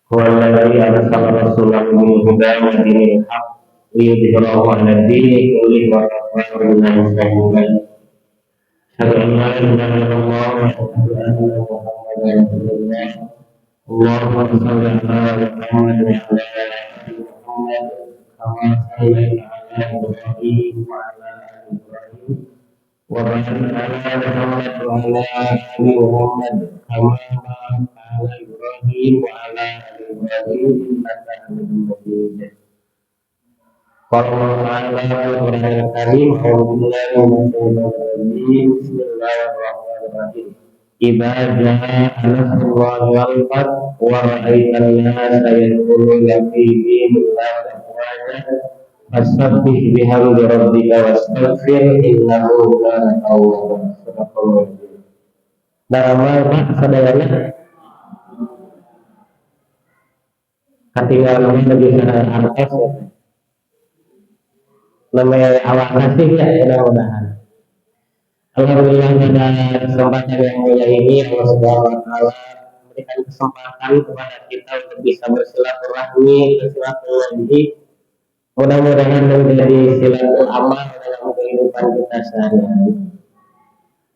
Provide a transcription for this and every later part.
هو الذي أرسل رسوله بالهدى ودين الحق ليظهره على الدين كله وكفى بالله شهيدا. أشهد أن لا إله إلا الله وأشهد أن محمدا رسول الله. اللهم صل على محمد وعلى آل محمد كما صليت على إبراهيم وعلى آل إبراهيم وبارك على محمد وعلى آل محمد كما باركت على إبراهيم وعلى آل إبراهيم إنك حميد مجيد. قال الله تعالى في القرآن الكريم أعوذ بالله من الشيطان الرجيم بسم الله الرحمن الرحيم. إذا جاء نصر الله والفتح ورأيت الناس يدخلون في دين الله أفواجا فسبح بحمد ربك واستغفir innahu kana tawwaba. Nama Pak sadayana katinggalan lagi sana artes ya. Namanya awak kasih ya, mudah-mudahan. Alhamdulillah pada kesempatan yang mulia ini Allah Subhanahu wa taala memberikan kesempatan kepada kita untuk bisa bersilaturahmi, bersilaturahmi. Mudah-mudahan menjadi silatul amal dalam kehidupan kita sehari-hari.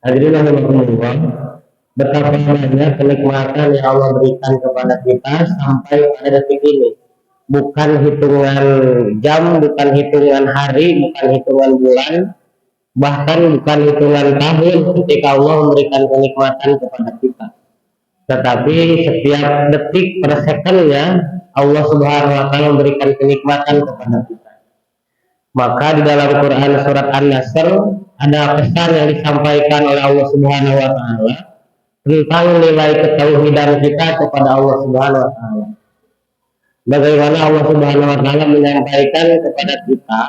Hadirin yang berkenan, betapa banyak kenikmatan yang Allah berikan kepada kita sampai pada detik ini. Bukan hitungan jam, bukan hitungan hari, bukan hitungan bulan, bahkan bukan hitungan tahun ketika Allah memberikan kenikmatan kepada kita. Tetapi setiap detik per sekunnya Allah Subhanahu wa taala memberikan kenikmatan kepada kita. Maka di dalam Quran surat An-Nasr ada pesan yang disampaikan oleh Allah Subhanahu wa taala tentang nilai ketauhidan kita kepada Allah Subhanahu wa taala. Bagaimana Allah Subhanahu wa taala menyampaikan kepada kita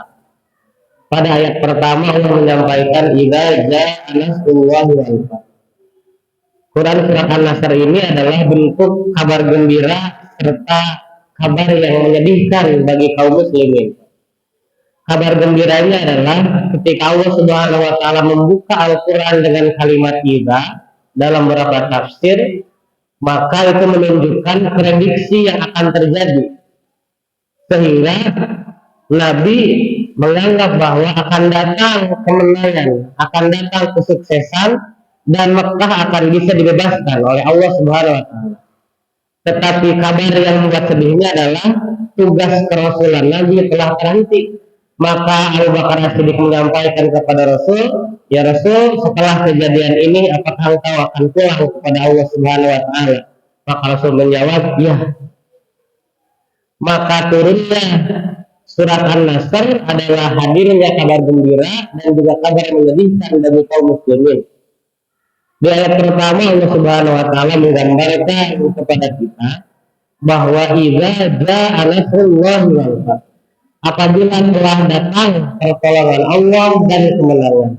pada ayat pertama Allah menyampaikan idza jaa nasrullahi wal fath. Quran surat An-Nasr ini adalah bentuk kabar gembira serta kabar yang menyedihkan bagi kaum muslimin. Kabar gembiranya adalah ketika Allah Subhanahu wa taala membuka Al-Qur'an dengan kalimat idza dalam beberapa tafsir, maka itu menunjukkan prediksi yang akan terjadi. Sehingga Nabi menganggap bahwa akan datang kemenangan, akan datang kesuksesan dan Mekah akan bisa dibebaskan oleh Allah Subhanahu wa taala. Tetapi kabar yang membuat sedihnya adalah tugas kerasulan Nabi telah terhenti. Maka Abu Bakar As-Siddiq menyampaikan kepada Rasul, "Ya Rasul, setelah kejadian ini apakah engkau akan pulang kepada Allah Subhanahu wa taala?" Maka Rasul menjawab, "Ya." Maka turunnya surat An-Nasr adalah hadirnya kabar gembira dan juga kabar menyedihkan bagi kaum muslimin. Di ayat pertama Allah Subhanahu wa taala menggambarkan kepada kita bahwa idza jaa nasrullahi wal fath, apabila telah datang pertolongan Allah dan kemenangan.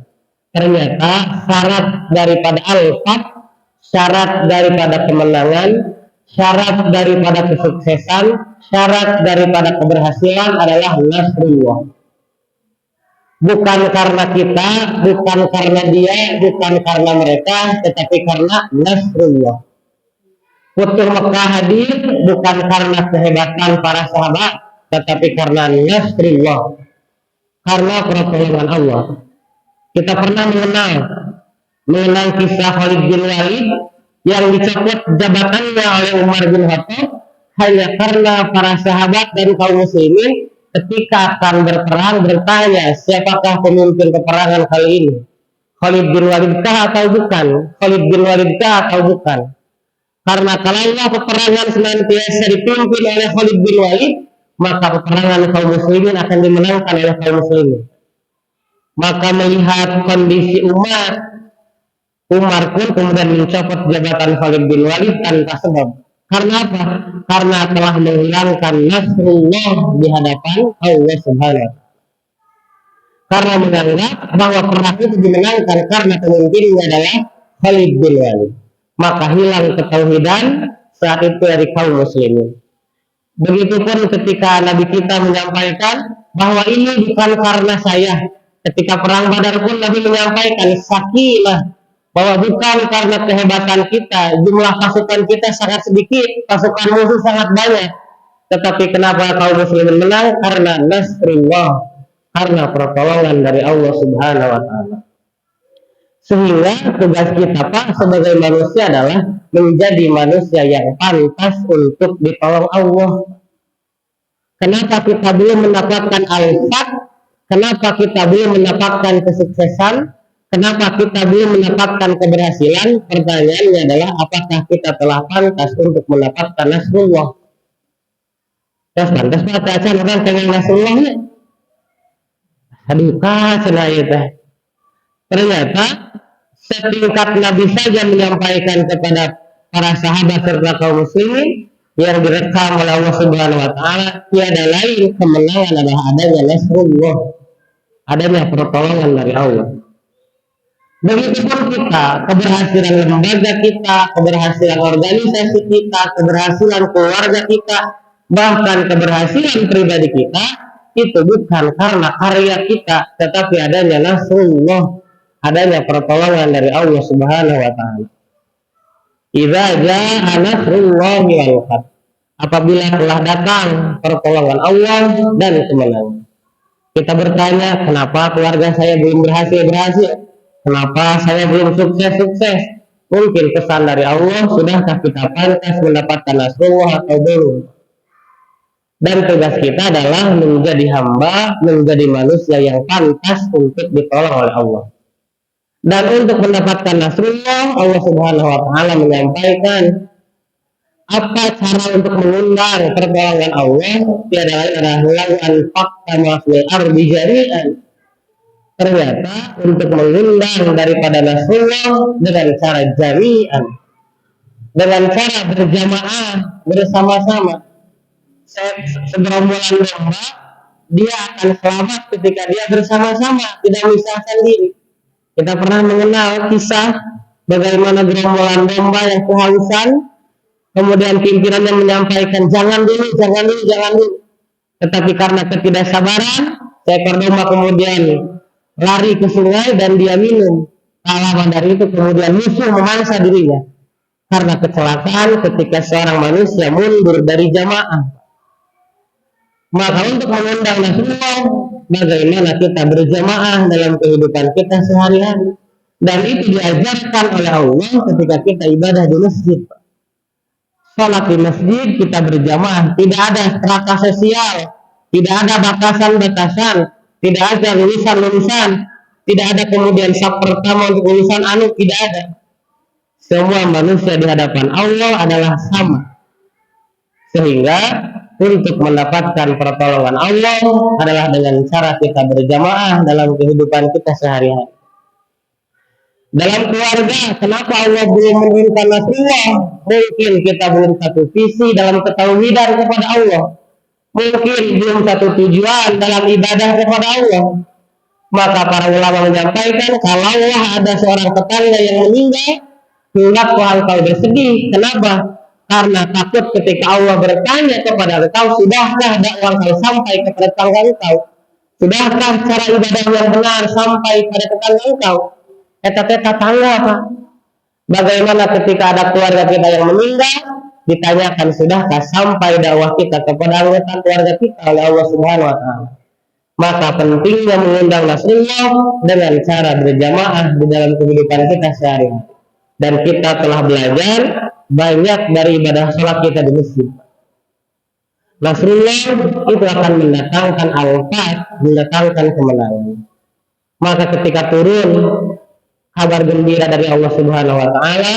Ternyata syarat daripada al-fath, syarat daripada kemenangan, syarat daripada kesuksesan, syarat daripada keberhasilan adalah nasrullah. Bukan karena kita, bukan karena dia, bukan karena mereka, tetapi karena nasrullah. Futuh Mekah hadir bukan karena kehebatan para sahabat, tetapi karena nasrullah, karena pertolongan Allah. Kita pernah mengenal kisah Khalid bin Walid yang dicopot jabatannya oleh Umar bin Khattab hanya karena para sahabat dan kaum muslimin ketika akan berperang bertanya, siapakah pemimpin peperangan kali ini? Khalid bin Walidkah atau bukan? Khalid bin Walidkah atau bukan? Karena kalaulah peperangan senantiasa dipimpin oleh Khalid bin Walid, maka peperangan kaum muslimin akan dimenangkan oleh kaum muslimin. Maka melihat kondisi Umar pun kemudian mencopot jabatan Khalid bin Walid tanpa sebab. Karena apa? Karena telah menghilangkan nasrullah di hadapan Allah Subhanahu wa taala. Karena menganggap bahwa perang itu dimenangkan karena pemimpinnya adalah Khalid bin Walid. Maka hilang ketauhidan saat itu dari kaum muslimin. Begitupun ketika Nabi kita menyampaikan bahwa ini bukan karena saya. Ketika perang Badar pun Nabi menyampaikan sakinah, bahwa bukan karena kehebatan kita, jumlah pasukan kita sangat sedikit, pasukan musuh sangat banyak, tetapi kenapa kaum muslimin menang? Karena nasrullah, karena pertolongan dari Allah Subhanahu wa taala. Sehingga tugas kita Pak sebagai manusia adalah menjadi manusia yang pantas untuk ditolong Allah. Kenapa kita belum mendapatkan al-fat? Kenapa kita belum mendapatkan kesuksesan? Kenapa kita belum mendapatkan keberhasilan? Pertanyaannya adalah apakah kita telah pantas untuk mendapatkan nasrullah? Terus pantas baca orang pengen nasrullah ya? Aduh cenah itu. Ternyata setingkat Nabi saja menyampaikan kepada para sahabat serta kaum muslimin yang direkam oleh Allah Subhanahu wa taala, tiada lain kemenangan adalah adanya nasrullah, adanya pertolongan dari Allah. Begitupun kita, keberhasilan lembaga kita, keberhasilan organisasi kita, keberhasilan keluarga kita, bahkan keberhasilan pribadi kita, itu bukan karena karya kita, tetapi adanya nasrullah, adanya pertolongan dari Allah Subhanahu wa taala. Idza jaa nasrullahi wal fath. Apabila telah datang pertolongan Allah dan kemenangan. Kita bertanya, kenapa keluarga saya belum berhasil? Kenapa saya belum sukses? Mungkin pesan dari Allah, sudahkah kita pantas mendapatkan nasrullah atau belum? Dan tugas kita adalah menjadi hamba, menjadi manusia yang pantas untuk ditolong oleh Allah. Dan untuk mendapatkan nasrullah, Allah Subhanahu wa taala menyampaikan apa cara untuk mengundang pertolongan Allah. Tiada lain adalah lau anfaqta ma fil ardi jami'an. Ternyata untuk mengundang daripada nasrullah dengan cara jami'an, dengan cara berjamaah, bersama-sama. Segerombolan domba dia akan selamat ketika dia bersama-sama, tidak memisahkan diri. Kita pernah mengenal kisah bagaimana gerombolan domba yang kehausan, kemudian pimpinannya menyampaikan jangan dulu. Tetapi karena ketidaksabaran, seekor domba kemudian lari ke sungai dan dia minum. Lawan dari itu kemudian musuh memangsa dirinya. Karena kecelakaan ketika seorang manusia mundur dari jamaah. Maka untuk mengundang nasrullah, bagaimana kita berjamaah dalam kehidupan kita sehari-hari, dan itu diajarkan oleh Allah ketika kita ibadah di masjid. Salat di masjid kita berjamaah, tidak ada strata sosial, tidak ada batasan-batasan, tidak ada lulusan-lulusan, tidak ada kemudian saf pertama untuk lulusan tidak ada. Semua manusia di hadapan Allah adalah sama. Sehingga untuk mendapatkan pertolongan Allah adalah dengan cara kita berjamaah dalam kehidupan kita sehari-hari. Dalam keluarga, kenapa Allah belum menurunkan nasrullah? Mungkin kita belum satu visi dalam ketauhidan kepada Allah. Mungkin belum satu tujuan dalam ibadah kepada Allah. Maka para ulama menyampaikan, kalau ada seorang tetangga yang meninggal, hendaknya engkau bersedih. Kenapa? Karena takut ketika Allah bertanya kepada engkau, sudahkah dakwah engkau sampai kepada tetangga engkau? Sudahkah cara ibadah yang benar sampai pada tetangga engkau? Eta-eta tangga Pak. Bagaimana ketika ada keluarga kita yang meninggal, ditanyakan sudahkah sampai dakwah kita kepada anggota keluarga kita oleh Allah Subhanahu wa taala. Maka pentingnya mengundang nasrullah dengan cara berjamaah di dalam kehidupan kita sehari-hari. Dan kita telah belajar banyak dari ibadah sholat kita di masjid. Nasrullah itu akan mendatangkan al-fath, mendatangkan kemenangan. Maka ketika turun kabar gembira dari Allah Subhanahu wa taala,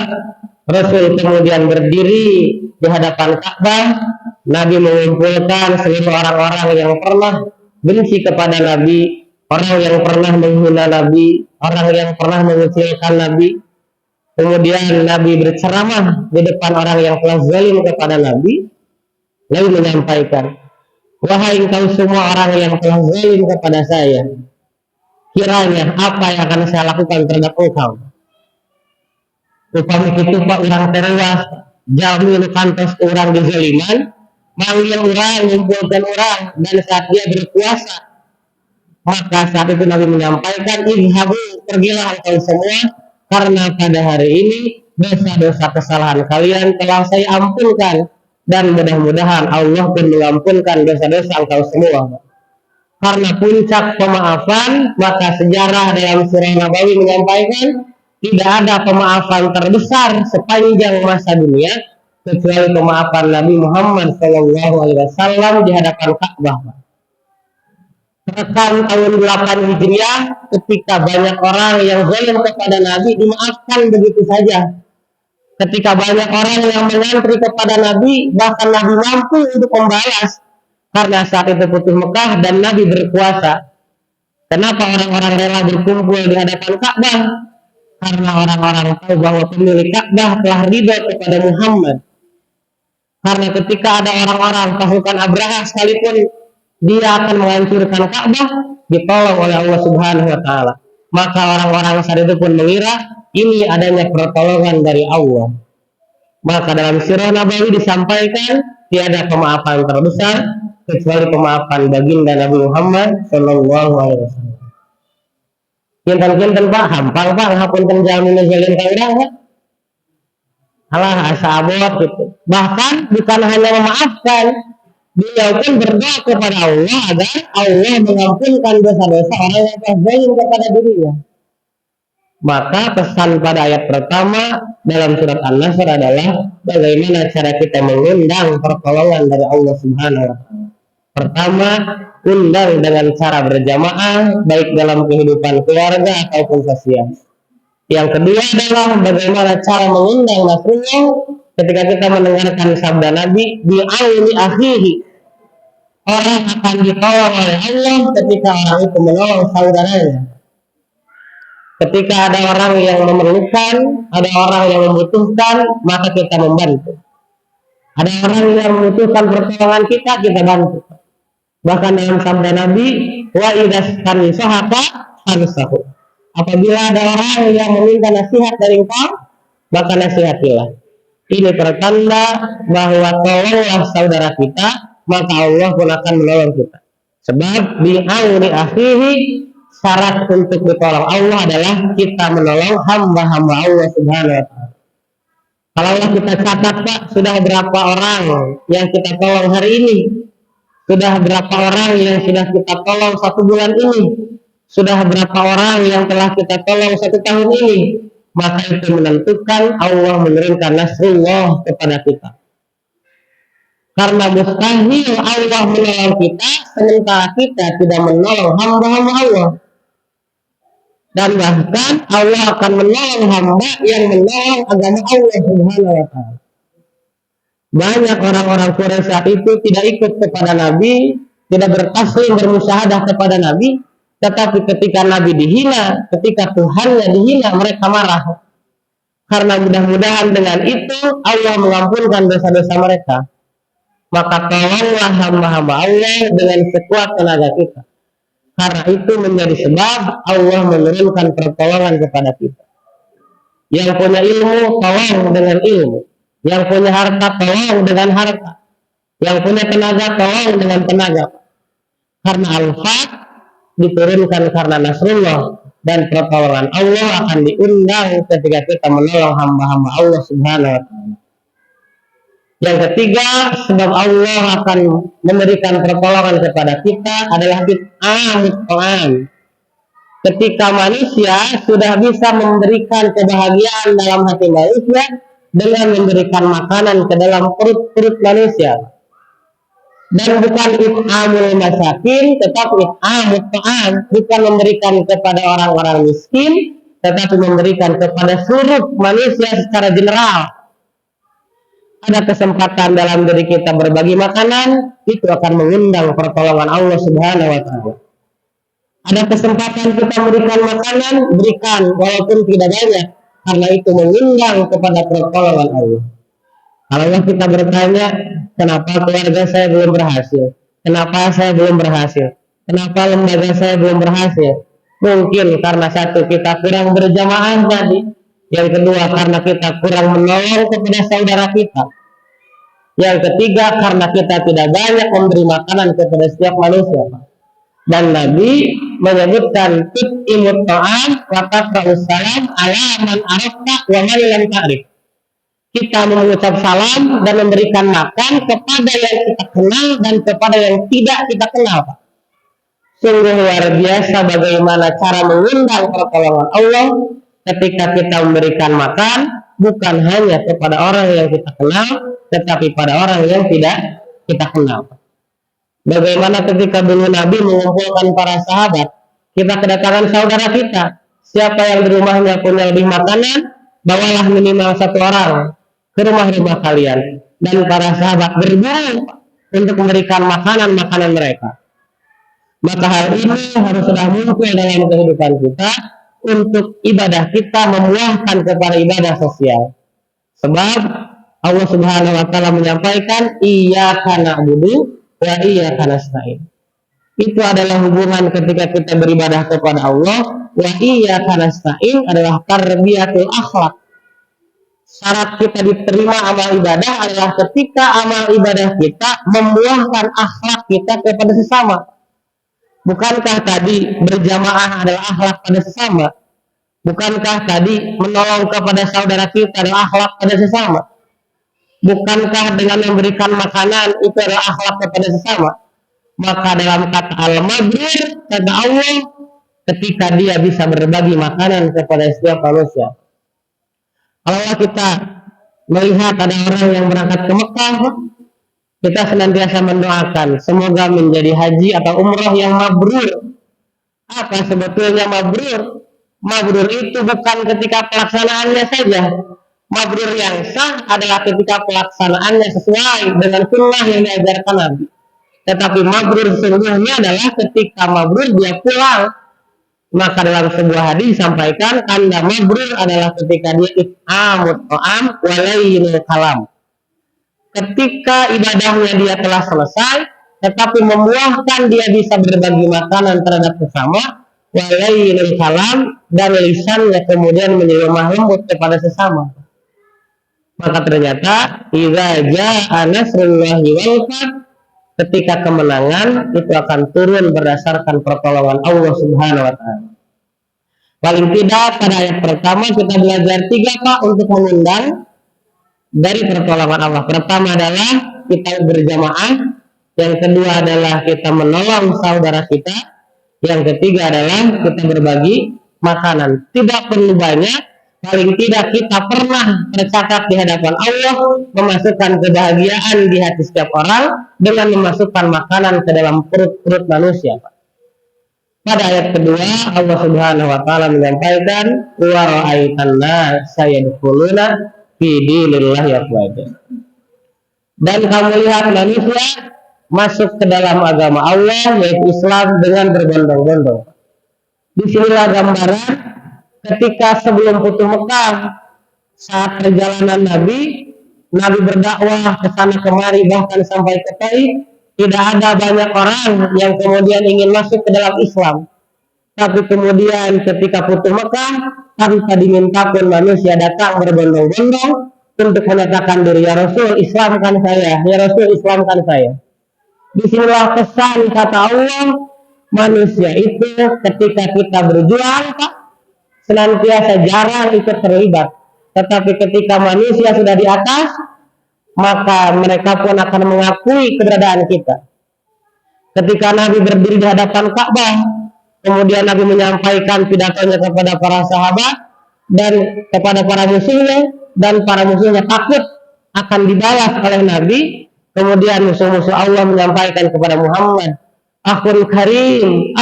Rasul kemudian berdiri di hadapan Ka'bah. Nabi mengumpulkan seluruh orang-orang yang pernah benci kepada Nabi, orang yang pernah menghina Nabi, orang yang pernah mengecilkan Nabi. Kemudian Nabi berceramah di depan orang yang telah zalim kepada Nabi, lalu menyampaikan, wahai engkau semua orang yang telah zalim kepada saya, kiranya apa yang akan saya lakukan terhadap engkau? Upami itu Pak orang tewas, jauh kantos orang dizaliman, manggil orang, mengumpulkan orang, dan saat dia berkuasa, maka saat itu Nabi menyampaikan, idhabu, pergilah engkau semua, karena pada hari ini dosa-dosa kesalahan kalian telah saya ampunkan, dan mudah-mudahan Allah pun mengampunkan dosa-dosa engkau semua. Karena puncak pemaafan, maka sejarah dalam surah Nabawi menyampaikan tidak ada pemaafan terbesar sepanjang masa dunia kecuali pemaafan Nabi Muhammad SAW di hadapan Ka'bah. Bahkan tahun 8 Hijriah, ketika banyak orang yang zalim kepada Nabi dimaafkan begitu saja. Ketika banyak orang yang mengantri kepada Nabi, bahkan Nabi mampu untuk membalas. Karena saat itu Futuh Mekah dan Nabi berkuasa. Kenapa orang-orang rela berkumpul di hadapan Ka'bah? Karena orang-orang tahu bahwa pemilik Ka'bah telah ridho kepada Muhammad. Karena ketika ada orang-orang pasukan Abraha sekalipun dia akan menghancurkan Ka'bah, ditolong oleh Allah Subhanahu wa taala. Maka orang-orang saat itu pun mengira ini adanya pertolongan dari Allah. Maka dalam sirah Nabawi disampaikan tiada pemaafan terbesar kecuali pemaafan baginda Nabi Muhammad sallallahu alaihi wasallam. Kinten-kinten Pak, hampang Pak, ngapunten jalmi ngejalin ka urang Pak. Alah asa abot gitu. Bahkan bukan hanya memaafkan, beliau pun berdoa kepada Allah agar Allah mengampunkan dosa-dosa orang yang telah zalim kepada dirinya. Maka pesan pada ayat pertama dalam surat An-Nasr adalah bagaimana cara kita mengundang pertolongan dari Allah Subhanahu wa taala. Pertama, undang dengan cara berjamaah baik dalam kehidupan keluarga ataupun sosial. Yang kedua adalah bagaimana cara mengundang nasrullah ketika kita mendengarkan sabda Nabi bi'auni akhihi. Orang akan ditolong oleh Allah ketika orang itu menolong saudaranya. Ketika ada orang yang memerlukan, ada orang yang membutuhkan, maka kita membantu. Ada orang yang membutuhkan pertolongan kita bantu. Bahkan dalam sabda Nabi, wa idaskan sahaka hansahu. Apabila ada orang yang meminta nasihat dari engkau, maka nasihatilah. Ini pertanda bahwa tolonglah saudara kita, maka Allah pun akan menolong kita. Sebab bi'auni akhihi, syarat untuk ditolong Allah adalah kita menolong hamba-hamba Allah Subhanahu wa taala. Kalau kita catat Pak, sudah berapa orang yang kita tolong hari ini? Sudah berapa orang yang sudah kita tolong 1 bulan ini? Sudah berapa orang yang telah kita tolong 1 tahun ini? Maka itu menentukan Allah menurunkan nasrullah kepada kita. Karena mustahil Allah menolong kita sementara kita tidak menolong hamba-hamba Allah. Dan bahkan Allah akan menolong hamba yang menolong agama Allah Subhanahu wa taala. Banyak orang-orang Quraisy saat itu tidak ikut kepada Nabi, tidak bertaslim bermusyahadah kepada Nabi, tetapi ketika Nabi dihina, ketika Tuhannya dihina, mereka marah. Karena mudah-mudahan dengan itu Allah mengampunkan dosa-dosa mereka. Maka tolonglah hamba-hamba Allah dengan sekuat tenaga kita. Karena itu menjadi sebab Allah menurunkan pertolongan kepada kita. Yang punya ilmu, tolong dengan ilmu. Yang punya harta, tolong dengan harta. Yang punya tenaga, tolong dengan tenaga. Karena al-fat diturunkan karena nasrullah. Dan pertolongan Allah akan diundang ketika kita menolong hamba-hamba Allah Subhanahu wa ta'ala. Yang ketiga, sebab Allah akan memberikan pertolongan kepada kita adalah bid'ah. Ketika manusia sudah bisa memberikan kebahagiaan dalam hati manusia dengan memberikan makanan ke dalam perut-perut manusia. Dan bukan it'amul masakin, tetapi it'amut ta'am, bukan memberikan kepada orang-orang miskin, tetapi memberikan kepada seluruh manusia secara general. Ada kesempatan dalam diri kita berbagi makanan, itu akan mengundang pertolongan Allah Subhanahu wa taala. Ada kesempatan kita memberikan makanan, berikan walaupun tidak banyak, karena itu mengundang kepada pertolongan Allah. Kalau kita bertanya, kenapa keluarga saya belum berhasil? Kenapa saya belum berhasil? Kenapa lembaga saya belum berhasil? Mungkin karena satu, kita kurang berjamaah tadi. Yang kedua, karena kita kurang menolong kepada saudara kita. Yang ketiga, karena kita tidak banyak memberi makanan kepada setiap manusia. Dan Nabi menyebutkan tut'imut ta'am wa taqra'us salam ala man arafta wa man lam ta'rif. Kita mengucap salam dan memberikan makan kepada yang kita kenal dan kepada yang tidak kita kenal. Sungguh luar biasa bagaimana cara mengundang pertolongan Allah ketika kita memberikan makan bukan hanya kepada orang yang kita kenal, tetapi pada orang yang tidak kita kenal. Bagaimana ketika dulu Nabi mengumpulkan para sahabat, kita kedatangan saudara kita, siapa yang di rumahnya punya lebih makanan, bawalah minimal satu orang ke rumah-rumah kalian, dan para sahabat berburu untuk memberikan makanan-makanan mereka. Maka hal ini harus sudah muncul dalam kehidupan kita untuk ibadah kita memuahkan kepada ibadah sosial. Sebab Allah Subhanahu wa taala menyampaikan iyyaka na'budu wa iyyaka nasta'in. Itu adalah hubungan ketika kita beribadah kepada Allah. Wa iyyaka nasta'in adalah tarbiyatul akhlak. Syarat kita diterima amal ibadah adalah ketika amal ibadah kita membuahkan akhlak kita kepada sesama. Bukankah tadi berjamaah adalah akhlak pada sesama? Bukankah tadi menolong kepada saudara kita adalah akhlak pada sesama? Bukankah dengan memberikan makanan itu adalah akhlak kepada sesama? Maka dalam kata al-mabrur, kata Allah, ketika dia bisa berbagi makanan kepada setiap manusia. Kalau kita melihat ada orang yang berangkat ke Mekah, kita senantiasa mendoakan semoga menjadi haji atau umrah yang mabrur. Apa sebetulnya mabrur? Mabrur itu bukan ketika pelaksanaannya saja. Mabrur yang sah adalah ketika pelaksanaannya sesuai dengan sunnah yang diajarkan Nabi. Tetapi mabrur sesungguhnya adalah ketika mabrur dia pulang. Maka dalam sebuah hadis disampaikan tanda mabrur adalah ketika dia it'amut ta'am wa layyinul kalam. Ketika ibadahnya dia telah selesai, tetapi membuahkan dia bisa berbagi makanan terhadap sesama, wa layyinul kalam, dan lisannya kemudian menjadi lemah lembut kepada sesama. Maka ternyata idza jaa nasrullahi wal fath, ketika kemenangan itu akan turun berdasarkan pertolongan Allah Subhanahu wa taala. Paling tidak pada ayat pertama kita belajar 3 Pak untuk mengundang dari pertolongan Allah. Pertama adalah kita berjamaah, yang kedua adalah kita menolong saudara kita, yang ketiga adalah kita berbagi makanan. Tidak perlu banyak, paling tidak kita pernah tercatat di hadapan Allah, memasukkan kebahagiaan di hati setiap orang dengan memasukkan makanan ke dalam perut-perut manusia. Pada ayat kedua Allah Subhanahu wa taala menyampaikan wa ra'aitan nasa yadkhuluna fi dinillahi afwaja. Dan kamu lihat manusia masuk ke dalam agama Allah yaitu Islam dengan berbondong-bondong. Disinilah gambaran ketika sebelum Futuh Mekah, saat perjalanan Nabi berdakwah ke sana kemari bahkan sampai ke Taif, tidak ada banyak orang yang kemudian ingin masuk ke dalam Islam. Tapi kemudian ketika Futuh Mekah, tanpa diminta pun manusia datang berbondong-bondong untuk menyatakan diri, ya Rasul Islamkan saya, ya Rasul Islamkan saya. Disinilah pesan kata Allah, manusia itu ketika kita berjuang Pak, senantiasa jarang ikut terlibat. Tetapi ketika manusia sudah di atas, maka mereka pun akan mengakui keberadaan kita. Ketika Nabi berdiri di hadapan Ka'bah, kemudian Nabi menyampaikan pidatonya kepada para sahabat dan kepada para musuhnya, dan para musuhnya takut akan dibalas oleh Nabi. Kemudian musuh-musuh Allah menyampaikan kepada Muhammad, akhun karim,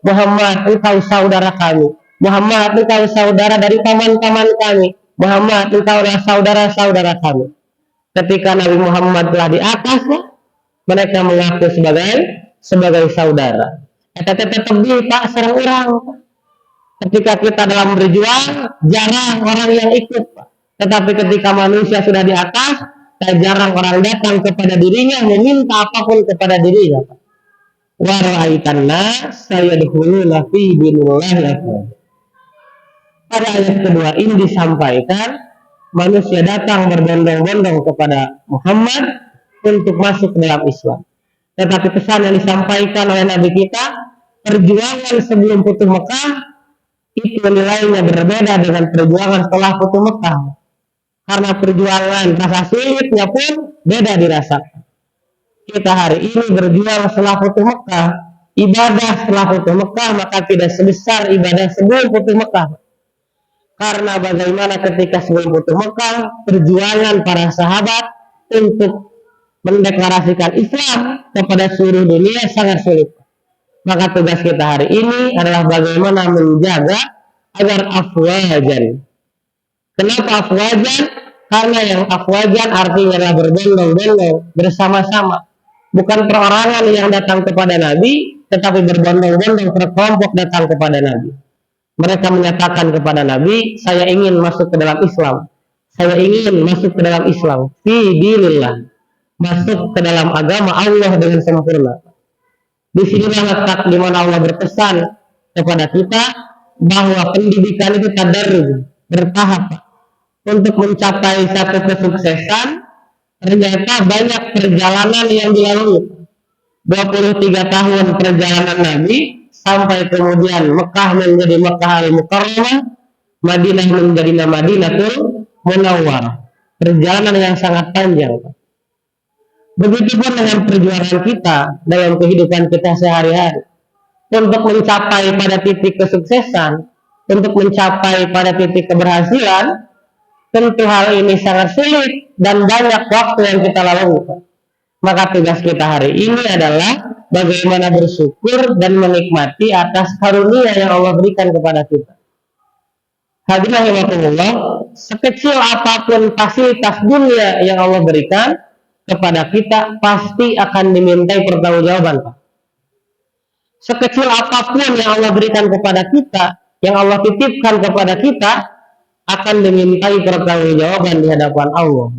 Muhammad engkau saudara kami, Muhammad engkau saudara dari paman-paman kami, Muhammad engkau adalah saudara-saudara kami. Ketika Nabi Muhammad telah di atasnya, mereka mengaku sebagai saudara. Tetap Pak serang orang. Ketika kita dalam berjuang, jarang orang yang ikut Pak. Tetapi ketika manusia sudah di atas, jarang orang datang kepada dirinya meminta apapun kepada dirinya. Wa ra'aitan nas sayadkhuluna fi dinillahi afwaja. Pada ayat kedua ini disampaikan manusia datang berbondong-bondong kepada Muhammad untuk masuk ke dalam Islam. Tetapi pesan yang disampaikan oleh Nabi kita, perjuangan sebelum Futuh Mekah itu nilainya berbeda dengan perjuangan setelah Futuh Mekah. Karena perjuangan rasa sulitnya pun beda dirasakan. Kita hari ini berjuang setelah Futuh Mekah, ibadah setelah Futuh Mekah maka tidak sebesar ibadah sebelum Futuh Mekah. Karena bagaimana ketika sebelum Futuh Mekah, perjuangan para sahabat untuk mendeklarasikan Islam kepada seluruh dunia sangat sulit. Maka tugas kita hari ini adalah bagaimana menjaga agar afwajan. Kenapa afwajan? Karena yang afwajan artinya adalah berbondong-bondong, bersama-sama. Bukan perorangan yang datang kepada Nabi, tetapi berbondong-bondong berkelompok datang kepada Nabi. Mereka menyatakan kepada Nabi, saya ingin masuk ke dalam Islam. Saya ingin masuk ke dalam Islam. Fi dinillah. Masuk ke dalam agama Allah dengan sempurna. Di sinilah letak di mana Allah berpesan kepada kita bahwa pendidikan itu tadarruj, bertahap. Untuk mencapai satu kesuksesan, ternyata banyak perjalanan yang dilalui. 23 tahun perjalanan Nabi sampai kemudian Mekah menjadi Mekah al-Mukarramah, Madinah menjadi Madinatul Munawwarah. Perjalanan yang sangat panjang. Begitupun dengan perjuangan kita dalam kehidupan kita sehari-hari. Untuk mencapai pada titik kesuksesan, untuk mencapai pada titik keberhasilan, tentu hal ini sangat sulit dan banyak waktu yang kita lalui. Maka tugas kita hari ini adalah bagaimana bersyukur dan menikmati atas karunia yang Allah berikan kepada kita. Hadirin rahimakumullah, sekecil apapun fasilitas dunia yang Allah berikan kepada kita pasti akan dimintai pertanggungjawaban. Sekecil apapun yang Allah berikan kepada kita, yang Allah titipkan kepada kita, akan dimintai pertanggungjawaban di hadapan Allah.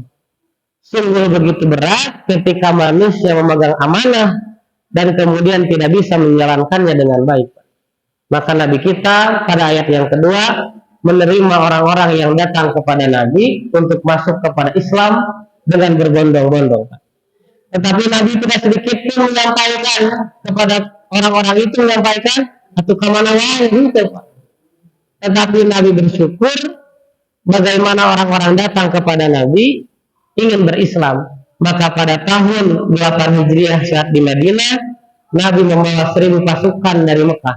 Sungguh begitu berat ketika manusia memegang amanah dan kemudian tidak bisa menjalankannya dengan baik. Maka Nabi kita pada ayat yang kedua menerima orang-orang yang datang kepada Nabi untuk masuk kepada Islam dengan berbondong-bondong. Tetapi Nabi tidak sedikit pun menyampaikan kepada orang-orang itu atau kemana lain gitu, Pak. Tetapi Nabi bersyukur bagaimana orang-orang datang kepada Nabi ingin berislam. Maka pada tahun 8 Hijriah saat di Madinah, Nabi membawa 1000 pasukan dari Mekah.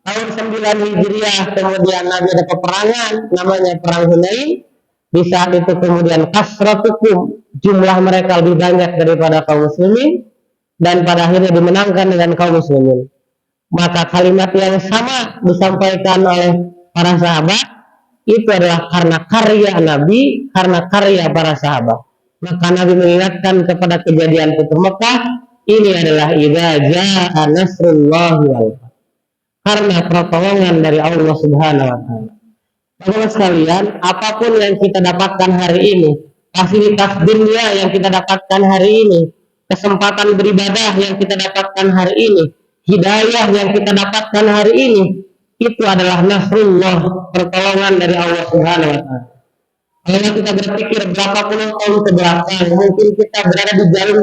Tahun 9 Hijriah kemudian Nabi ada peperangan namanya Perang Hunain. Di saat itu kemudian kasratukum, jumlah mereka lebih banyak daripada kaum muslimin, dan pada akhirnya dimenangkan dengan kaum muslimin. Maka kalimat yang sama disampaikan oleh para sahabat, itu adalah karena karya Nabi, karena karya para sahabat. Maka Nabi mengingatkan kepada kejadian Futuh Mekah, ini adalah idza jaa nasrullahi wal fath. Karena pertolongan dari Allah Subhanahu wa taala. Teman-teman sekalian, apapun yang kita dapatkan hari ini, fasilitas dunia yang kita dapatkan hari ini, kesempatan beribadah yang kita dapatkan hari ini, hidayah yang kita dapatkan hari ini, itu adalah nasrullah, pertolongan dari Allah Subhanahu wa taala. Kalau kita berpikir berapa puluh tahun ke belakang, mungkin kita berada di jalan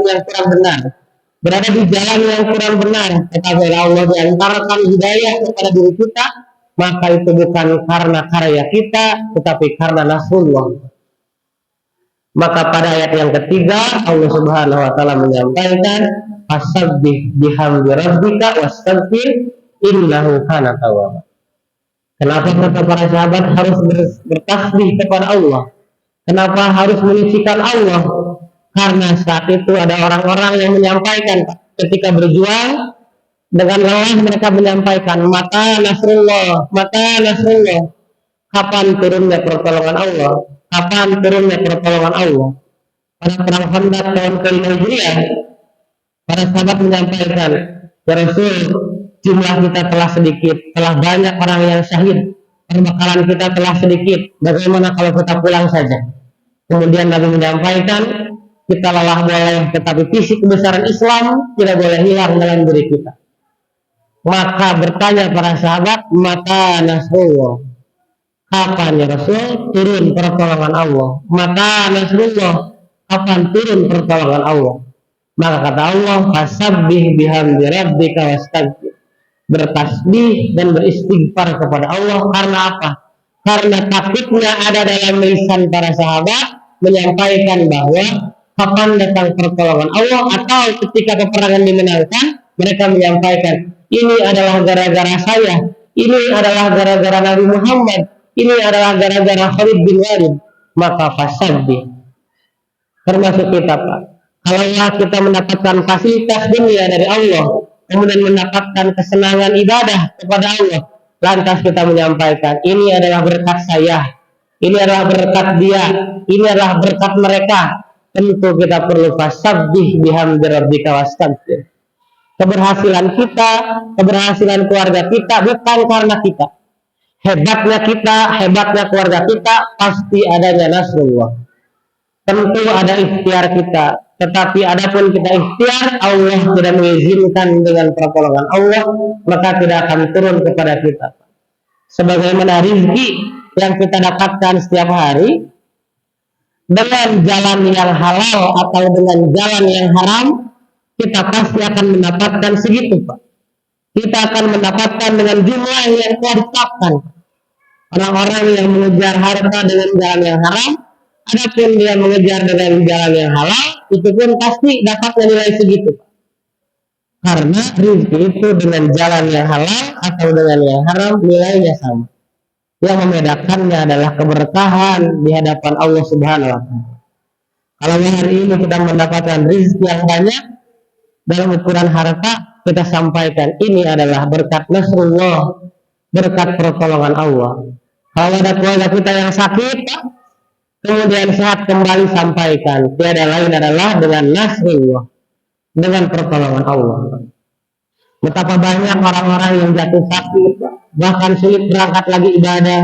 yang kurang benar, tetapi Allah diantarkan hidayah kepada diri kita, maka itu bukan karena karya kita, tetapi karena nasrullah. Maka pada ayat yang ketiga Allah Subhanahu wa taala menyampaikan, fasabbih bihamdi rabbika wastaghfir innahu kana tawwaba. Kenapa kata para sahabat harus bertasbih kepada Allah? Kenapa harus menyucikan Allah? Karena saat itu ada orang-orang yang menyampaikan ketika berjuang dengan lelah mereka menyampaikan mata nasrullah, kapan turunnya pertolongan Allah, pada perang Khandaq tahun ke-5 Hijriah para sahabat menyampaikan, ya Rasul, jumlah kita telah sedikit, telah banyak orang yang syahid, perbekalan kita telah sedikit, bagaimana kalau kita pulang saja? Kemudian Nabi menyampaikan, kita lelah boleh, tetapi visi kebesaran Islam tidak boleh hilang dalam diri kita. Maka bertanya para sahabat, mata nasrullah, kapan ya Rasul turun pertolongan Allah? Mata nasrullah, kapan turun pertolongan Allah? Maka kata Allah, fasabbih bihamdi rabbika wastaghfir. bertasbih dan beristighfar kepada Allah. Karena apa? Karena takutnya ada dalam lisan para sahabat menyampaikan bahwa kapan datang pertolongan Allah, atau ketika peperangan dimenangkan mereka menyampaikan ini adalah gara-gara saya, ini adalah gara-gara Nabi Muhammad, ini adalah gara-gara Khalid bin Walid. Maka fasabbih, termasuk kita Pak, kalau kita mendapatkan fasilitas dunia dari Allah, kemudian mendapatkan kesenangan ibadah kepada Allah, lantas kita menyampaikan ini adalah berkat saya, ini adalah berkat dia, ini adalah berkat mereka, tentu kita perlu fasabbih bihamdi rabbika wastaghfir. Keberhasilan kita, keberhasilan keluarga kita bukan karena kita. Hebatnya kita, hebatnya keluarga kita pasti adanya nasrullah. Tentu ada ikhtiar kita, tetapi adapun kita ikhtiar, Allah tidak mengizinkan dengan pertolongan Allah, maka tidak akan turun kepada kita. Sebagaimana rezeki yang kita dapatkan setiap hari dengan jalan yang halal atau dengan jalan yang haram, kita pasti akan mendapatkan segitu Pak. Kita akan mendapatkan dengan jumlah yang telah ditetapkan. Orang-orang yang mengejar harta dengan jalan yang haram, adapun dia mengejar dengan jalan yang halal, itu pun pasti dapat nilai segitu. Karena rezeki itu dengan jalan yang halal atau dengan yang haram nilainya sama. Yang membedakannya adalah keberkahan di hadapan Allah Subhanahu wa Ta'ala. Kalau hari ini kita mendapatkan rezeki yang banyak dalam ukuran harta, kita sampaikan ini adalah berkat nasrullah, berkat pertolongan Allah. Kalau ada keluarga kita yang sakit, kemudian sehat kembali, sampaikan tiada lain adalah dengan nasrullah, dengan pertolongan Allah. Betapa banyak orang-orang yang jatuh sakit, bahkan sulit berangkat lagi ibadah,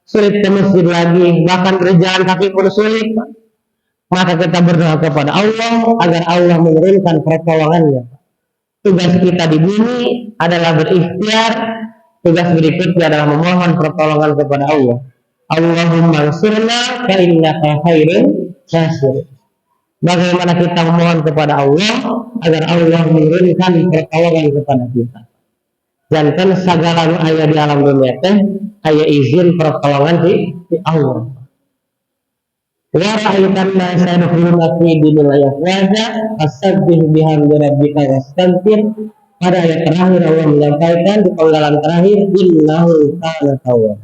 sulit ke masjid lagi, bahkan berjalan kaki pun sulit. Maka kita berdoa kepada Allah agar Allah menurunkan pertolongannya. Tugas kita di bumi adalah berikhtiar, tugas berikutnya adalah memohon pertolongan kepada Allah. Allahumma ansurna fa innaka khairun nasir. Bagaimana kita memohon kepada Allah agar Allah menurunkan pertolongan kepada kita. Jangan segala ayat di alam dunia teh aya izin pertolongan di Allah. Wa ra'aitan ma sayadkhuluna fi dinil afwaja fasabbih bihamdi rabbika wastaghfir. Pada ayat terakhir Allah menyampaikan di penggalan terakhir innahu kana tawwab.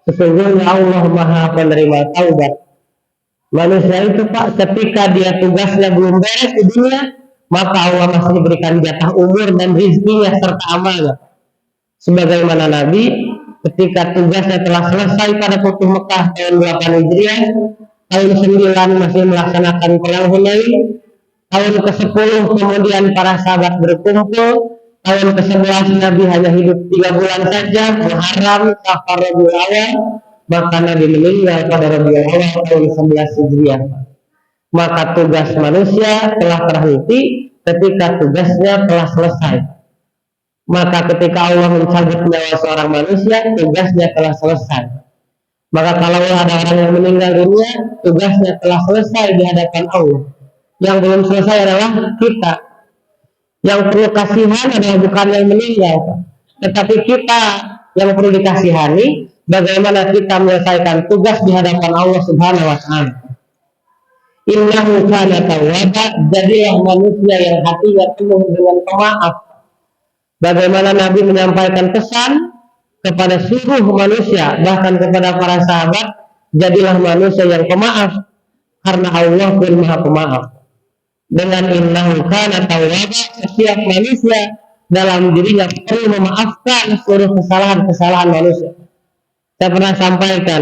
Sesungguhnya Allah Maha penerima taubat. Manusia itu Pak, ketika dia tugasnya belum beres di dunia, maka Allah masih berikan jatah umur dan rezekinya serta amalnya. Sebagaimana Nabi ketika tugasnya telah selesai pada Futuh Mekah tahun 8 Hijriah, tahun 9 masih melaksanakan perang Hunain, tahun ke-10 kemudian para sahabat berkumpul, tahun ke-11 Nabi hanya hidup 3 bulan saja, Muharram, Safar, Rabiul Awal, maka Nabi meninggal pada Rabiul Awal tahun 11 Hijriah. Maka tugas manusia telah terhenti ketika tugasnya telah selesai. Maka ketika Allah mencabut nyawa seorang manusia, tugasnya telah selesai. Maka kalau ada orang yang meninggal dunia, tugasnya telah selesai di hadapan Allah. Yang belum selesai adalah kita. Yang perlu kasihan adalah bukan yang meninggal, tetapi kita yang perlu dikasihani. Bagaimana kita menyelesaikan tugas di hadapan Allah Subhanahu wa Ta'ala. Innahu kana tawwaba, jadilah manusia yang hatinya penuh dengan pemaaf. Bagaimana Nabi menyampaikan pesan kepada seluruh manusia, bahkan kepada para sahabat, jadilah manusia yang pemaaf, karena Allah pun Maha Pemaaf. Dengan innahu kana tawwaba, setiap manusia dalam dirinya perlu memaafkan seluruh kesalahan-kesalahan manusia. Saya pernah sampaikan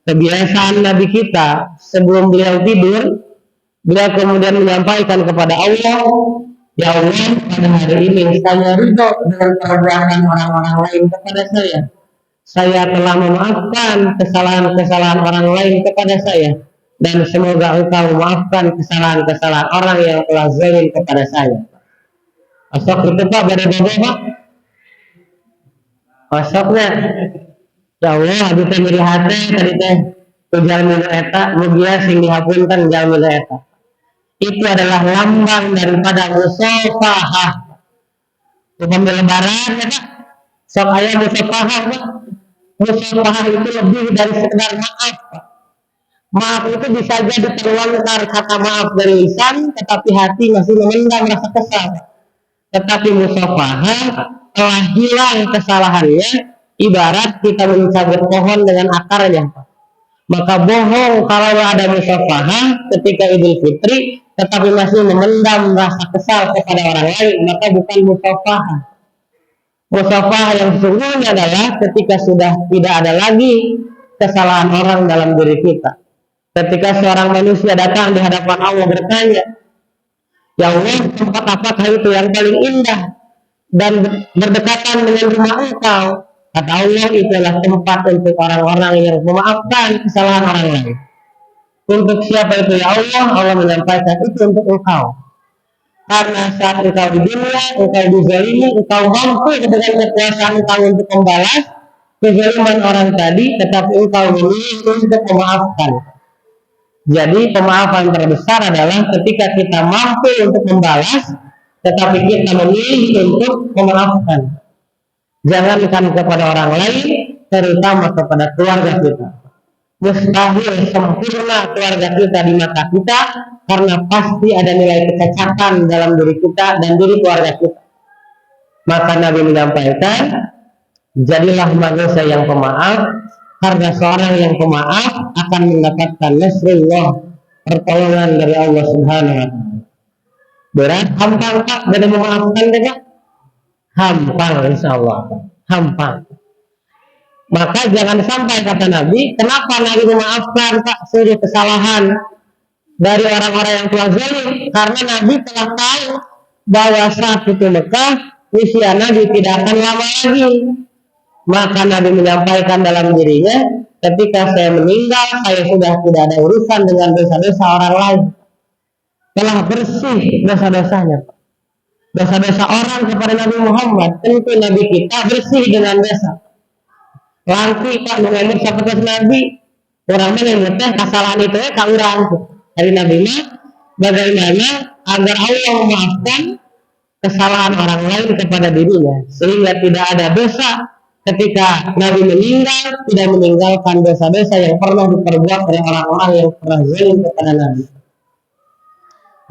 kebiasaan Nabi kita sebelum beliau tidur, beliau kemudian menyampaikan kepada Allah, ya Allah, pada hari ini saya ridho dengan perbuatan orang-orang lain kepada saya. Saya telah memaafkan kesalahan-kesalahan orang lain kepada saya, dan semoga Engkau memaafkan kesalahan-kesalahan orang yang telah zalim kepada saya. Asok itu Pak, Bapak. Asoknya, ya Allah, habis teh nyeri hati tadi teh ujal milu eta, mugia sing dihapunkan ujal milu eta. Itu adalah lambang daripada musafahah. Upama lebaran ya Pak, sok aya musafahah Pak. Musafahah itu lebih dari sekedar maaf Pak. Maaf itu bisa jadi terlontar kata maaf dari lisan, tetapi hati masih memendam rasa kesal. Tetapi musafahah telah hilang kesalahannya, ibarat kita mencabut pohon dengan akarnya. Maka bohong kalau ada musafahah ketika Idul Fitri, tetapi masih memendam rasa kesal kepada orang lain, maka bukan musafahah. Musafahah yang sesungguhnya adalah ketika sudah tidak ada lagi kesalahan orang dalam diri kita. Ketika seorang manusia datang di hadapan Allah bertanya, "Ya Allah, tempat apakah itu yang paling indah dan berdekatan dengan rumah Engkau?" Kata Allah, itulah tempat untuk orang-orang yang memaafkan kesalahan orang lain. Untuk siapa itu ya Allah? Allah menyampaikan itu untuk engkau. Karena saat engkau di dunia, engkau dizalimi, engkau mampu dengan kekuasaan engkau untuk membalas kezaliman orang tadi, tetapi engkau memilih untuk memaafkan. Jadi pemaafan terbesar adalah ketika kita mampu untuk membalas, tetapi kita memilih untuk memaafkan. Jangankan kepada orang lain, terutama kepada keluarga kita. Mustahil sempurna keluarga kita di mata kita, karena pasti ada nilai kecacatan dalam diri kita dan diri keluarga kita. Maka Nabi menyampaikan, jadilah manusia yang pemaaf, karena seorang yang pemaaf akan mendapatkan nasrullah, pertolongan dari Allah Subhanahu wa Ta'ala. Berat, hampang Pak, dari memaafkan tidak? Hampang, insya Allah. Hampang. Maka jangan sampai kata Nabi, kenapa Nabi memaafkan Pak seluruh kesalahan dari orang-orang yang telah zalim? Karena Nabi telah tahu bahwa saat itu Mekah usia Nabi tidak akan lama lagi. Maka Nabi menyampaikan dalam dirinya, ketika saya meninggal, saya sudah tidak ada urusan dengan dosa-dosa orang lain. Telah bersih dosa-dosanya. Dosa-dosa orang kepada Nabi Muhammad, tentu Nabi kita bersih dengan dosa. Langki Pak mengambil sahabat Nabi, orang yang teh kesalahan itu kaurang dari Nabi mah bagaimana agar Allah memaafkan kesalahan orang lain kepada dirinya, sehingga tidak ada dosa ketika Nabi meninggal, tidak meninggalkan dosa-dosa yang pernah diperbuat oleh orang-orang yang pernah zalim kepada Nabi.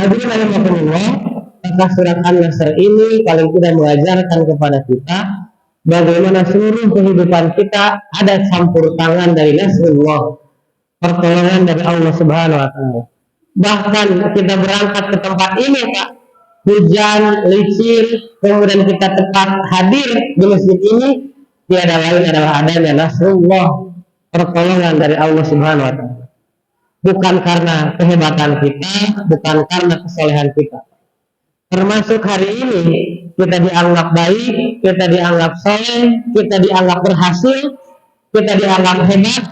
Hadirin rahimakumullah, maka surat An-Nasr ini paling tidak mengajarkan kepada kita bagaimana seluruh kehidupan kita ada campur tangan dari Nasrullah, pertolongan dari Allah Subhanahu wa Ta'ala. Bahkan kita berangkat ke tempat ini Pak, hujan, licin, kemudian kita tepat hadir di masjid ini, tiada lain adalah adanya Nasrullah, pertolongan dari Allah Subhanahu wa Ta'ala. Bukan karena kehebatan kita, bukan karena kesolehan kita. Termasuk hari ini kita dianggap baik, kita dianggap soleh, kita dianggap berhasil, kita dianggap hebat,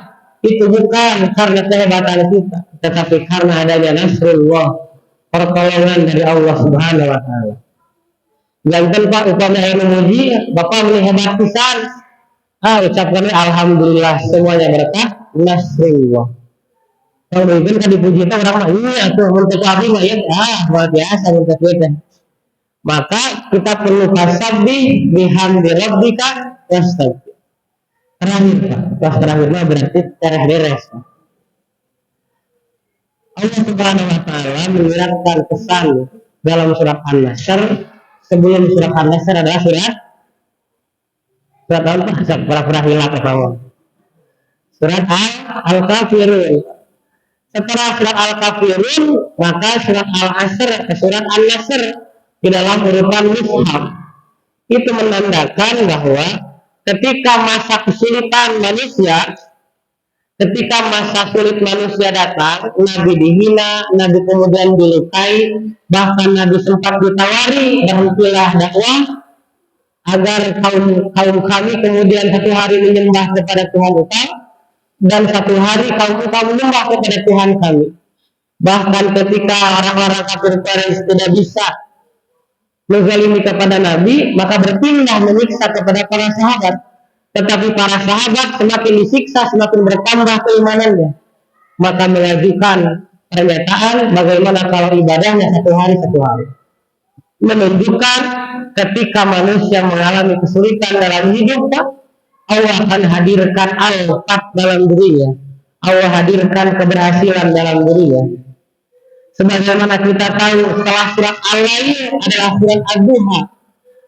itu bukan karena kehebatan kita, tetapi karena adanya Nasrullah, pertolongan dari Allah Subhanahu wa Ta'ala. Jangan Pak upama yang memuji, Bapak melihat hebat pisan. Ucapkan alhamdulillah, semuanya berkah Nasrullah. Kalau mungkin kan dipuji itu orang lain, ini aku untuk kami mah ya, luar biasa untuk kita. Maka kita perlu tasabih bihamdi rabbika wastaghfir. Terakhir Pak, terakhirnya berarti cara beres. Allah Subhanahu wa Ta'ala menyiratkan pesan dalam surat An-Nasr. Sebelum surat An-Nasr adalah surat apa? Pura-pura hilang apa? Surat Al-Kafirun. Setelah surat Al-Kafirun, maka surat Al-Asr, surat An-Nasr di dalam urutan mushaf. Itu menandakan bahwa ketika masa kesulitan manusia, ketika masa sulit manusia datang, Nabi dihina, Nabi kemudian dilukai, bahkan Nabi sempat ditawari, berhentilah dakwah agar kaum kami kemudian satu hari menyembah kepada Tuhan Engkau, dan satu hari kaum menyembah kepada Tuhan kami. Bahkan ketika orang-orang kafir Quraisy tidak bisa menzalimi kepada Nabi, maka berpindah menyiksa kepada para sahabat. Tetapi para sahabat semakin disiksa, semakin bertambah keimanannya. Maka mengajukan pernyataan bagaimana kalau ibadahnya satu hari. menunjukkan ketika manusia mengalami kesulitan dalam hidup, Allah akan hadirkan al-fat dalam dirinya. Allah hadirkan keberhasilan dalam dirinya. Sebagaimana kita tahu, setelah surat Al-Lail adalah surat Ad-Duha.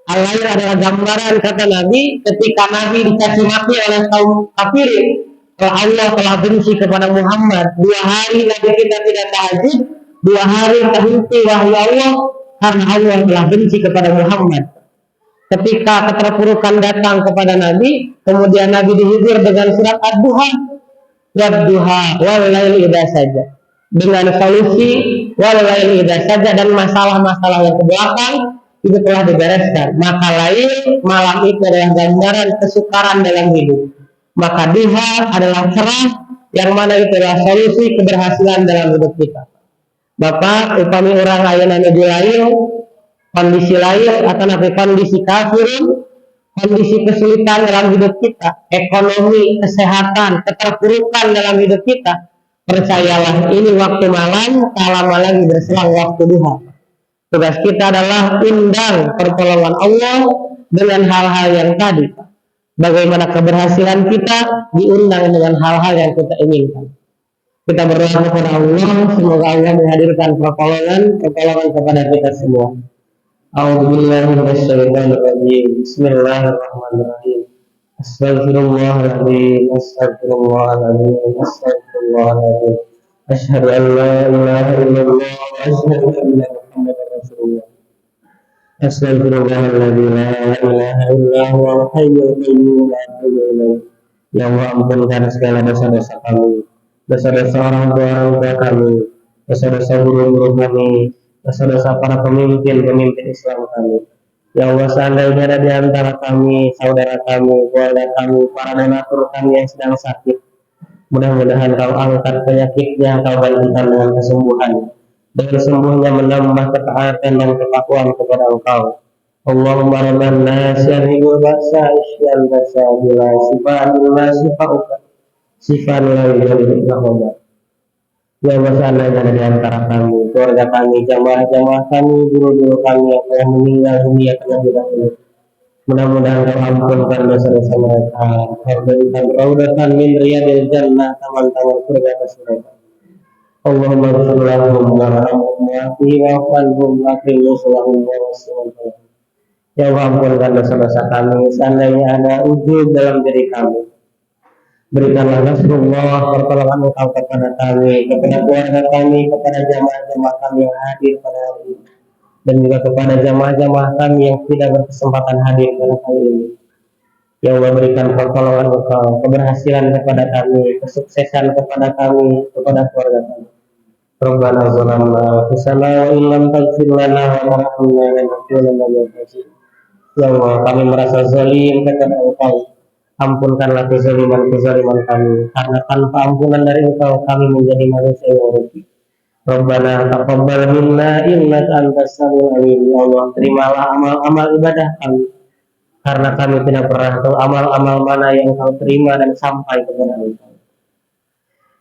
Al-Lail adalah gambaran, kata Nabi, ketika Nabi dicaci maki oleh kaum kafir, Allah telah benci kepada Muhammad. 2 hari Nabi kita tidak tahajud, 2 hari terhenti wahyu Allah, karena Allah telah benci kepada Muhammad. Ketika keterpurukan datang kepada Nabi, kemudian Nabi dihibur dengan surat Ad-Duha, Wad-Duha wal laili idza saja, dengan solusi wal laili idza saja, dan masalah-masalah yang ke belakang itu telah dibereskan. Maka lail, malam itu adalah gambaran kesukaran dalam hidup. Maka duha adalah cerah, yang mana itu adalah solusi keberhasilan dalam hidup kita. Bapak, upami orang ayeuna menuju lail, kondisi lail atau kondisi kafir, kondisi kesulitan dalam hidup kita, ekonomi, kesehatan, keterpurukan dalam hidup kita, percayalah ini waktu malam, tak lama lagi berselang waktu duha. Tugas kita adalah undang pertolongan Allah dengan hal-hal yang tadi. Bagaimana keberhasilan kita diundang dengan hal-hal yang kita inginkan. Kita berdoa kepada Allah, semoga Allah menghadirkan pertolongan kepada kita semua. A'udzubillahi minasyaitonir rajim. Bismillahirrahmanirrahim. Astaghfirullahaladzim. Astaghfirullahaladzim. Astaghfirullahaladzim. Asyhadu an la ilaha illallah wa asyhadu anna Muhammadar Rasulullah. Astaghfirullahaladzim. La ilaha illallah wal hayyul qayyum la ilaha illallah. Ya Allah, ampunkan segala dosa-dosa kami, dosa-dosa orang tua kami, dosa-dosa guru-guru kami, dosa-dosa para pemimpin Islam kami. Ya Allah, seandainya ada di antara kami, saudara kami, keluarga kami, para donatur kami yang sedang sakit, mudah-mudahan Kau angkat penyakitnya, Kau gantikan dengan kesembuhan. Dengan sembuhnya menambah ketaatan dan ketakwaan kepada Engkau. Allahumma rabban nas yarhibul ba'sa isyal ba'sa bila sifanillah sifauka sifanillah yarhibul rahmat. Ya Allah, seandainya ada di antara kami, keluarga kami, jamaah-jamaah kami, guru-guru kami yang telah meninggal dunia terlebih dahulu, mudah-mudahan Kau ampunkan dosa-dosa mereka. Kau berikan raudatan min riyadil jannah, taman-taman surga atas mereka. Allahumma ighfir lahum warhamhum wa'afihim wa'afwanhum wa'akrim nusulahum wa wassallam. Ya Allah, ampunkan dosa-dosa kami. Seandainya ada ujub dalam diri kami, berikanlah nasrullah, pertolongan Engkau kepada kami, kepada keluarga kami, kepada jamaah-jamaah kami yang hadir pada hari ini, dan juga kepada jamaah-jamaah kami yang tidak berkesempatan hadir pada kali ini. Ya Allah, berikan pertolongan Engkau, keberhasilan kepada kami, kesuksesan kepada kami, kepada keluarga kami. Rabbana zalamna anfusana wa illam taghfir lana wa tarhamna lanakunanna minal khasirin. Ya Allah, kami merasa zalim kepada Engkau. Ampunkanlah kezaliman kami, karena tanpa ampunan dari Engkau kami menjadi manusia yang rugi. Rabbana taqabbal minna innaka antas samiul alim. Ya Allah, terimalah amal-amal ibadah kami, karena kami tidak pernah tahu amal-amal mana yang Kau terima dan sampai kepada Engkau.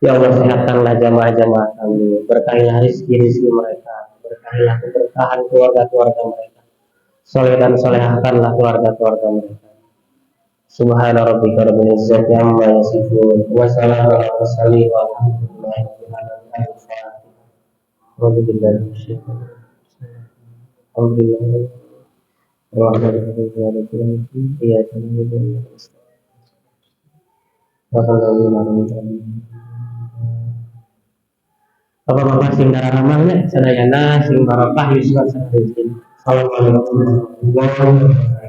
Ya Allah, sehatkanlah jamaah-jamaah kami, berkahilah rizki-rizki mereka, berkahilah keberkahan keluarga-keluarga mereka, soleh dan solehahkanlah keluarga-keluarga mereka. Subhana rabbika rabbil izzati amma yasifun wa salamun alal mursalin walhamdulillahi rabbil alamin. Alhamdulillah. Alhamdulillah. Bapak-bapak sing darah-darahnya sadayana sing barokah yuswa sadaya. Assalamualaikum warahmatullahi wabarakatuh.